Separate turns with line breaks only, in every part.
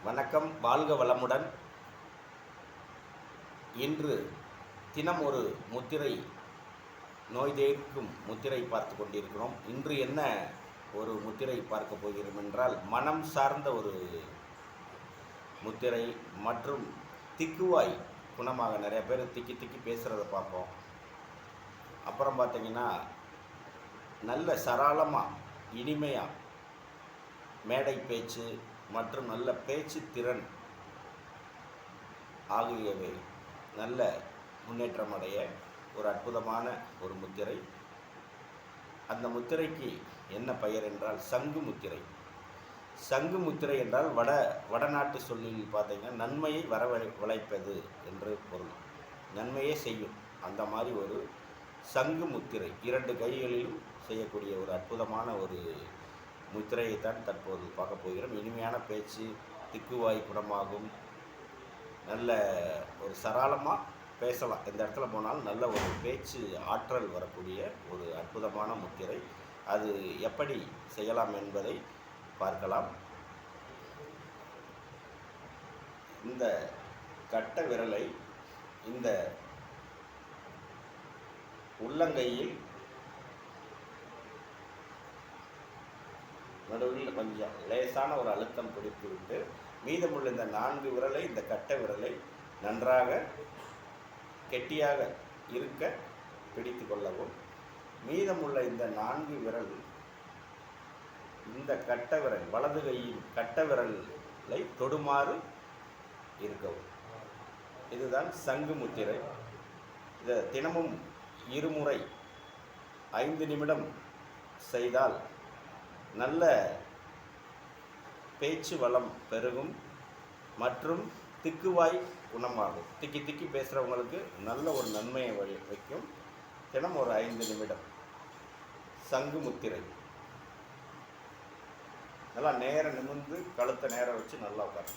வணக்கம், வாழ்க வளமுடன். இன்று தினம் ஒரு முத்திரை, நோய் தீர்க்கும் முத்திரை பார்த்து கொண்டிருக்கிறோம். இன்று என்ன ஒரு முத்திரை பார்க்க போகிறோம் என்றால், மனம் சார்ந்த ஒரு முத்திரை மற்றும் திக்குவாய் குணமாக. நிறைய பேர் திக்கி திக்கி பேசுகிறத பார்ப்போம். அப்புறம் பார்த்திங்கன்னா நல்ல சரளமாக இனிமையாக மேடை பேச்சு மற்றும் நல்ல பேச்சு திறன் ஆகியவை நல்ல முன்னேற்றம் அடைய ஒரு அற்புதமான ஒரு முத்திரை. அந்த முத்திரைக்கு என்ன பெயர் என்றால் சங்கு முத்திரை. சங்கு முத்திரை என்றால் வடநாட்டு சொல்லில் பார்த்தீங்கன்னா நன்மையை வரவழைப்பது என்று பொருள். நன்மையே செய்யும் அந்த மாதிரி ஒரு சங்கு முத்திரை. 2 கைகளிலும் செய்யக்கூடிய ஒரு அற்புதமான ஒரு முத்திரையைத்தான் தற்போது பார்க்க போகிறோம். இனிமையான பேச்சு, திக்குவாய் குணமாகும். நல்ல ஒரு சரளமாக பேசலாம். எந்த இடத்துல போனாலும் நல்ல ஒரு பேச்சு ஆற்றல் வரக்கூடிய ஒரு அற்புதமான முத்திரை. அது எப்படி செய்யலாம் என்பதை பார்க்கலாம். இந்த கட்டை விரலை இந்த உள்ளங்கையில் நடுவில் கொஞ்சம் லேசான ஒரு அழுத்தம் பிடித்து விட்டு, மீதமுள்ள இந்த 4 விரலை, இந்த கட்டை விரலை நன்றாக கெட்டியாக இருக்க பிடித்து கொள்ளவும். மீதமுள்ள இந்த 4 விரல் இந்த கட்டை விரல், வலது கையின் கட்டை விரலை தொடுமாறு இருக்கவும். இதுதான் சங்கு முத்திரை. இதை தினமும் 2 முறை 5 நிமிடம் செய்தால் நல்ல பேச்சு வளம் பெருகும் மற்றும் திக்குவாய் குணமாகும். திக்கி திக்கி பேசுகிறவங்களுக்கு நல்ல ஒரு நன்மையை வைக்கும். தினம் ஒரு 5 நிமிடம் சங்கு முத்திரை. நல்லா நேரம் நிமிர்ந்து கழுத்தை நேரம் வச்சு நல்லா உட்காரு.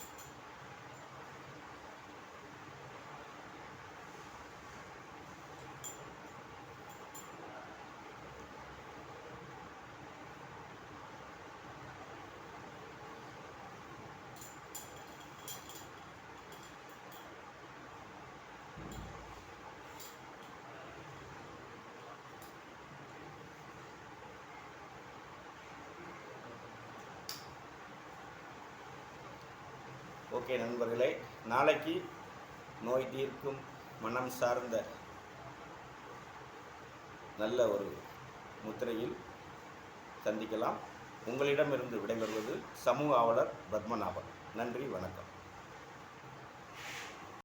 ஓகே நண்பர்களே, நாளைக்கு நோய் தீர்க்கும் மனம் சார்ந்த நல்ல ஒரு முத்திரையில் சந்திக்கலாம். உங்களிடமிருந்து விடைபெறுவது சமூக ஆவலர் பத்மநாபன். நன்றி, வணக்கம்.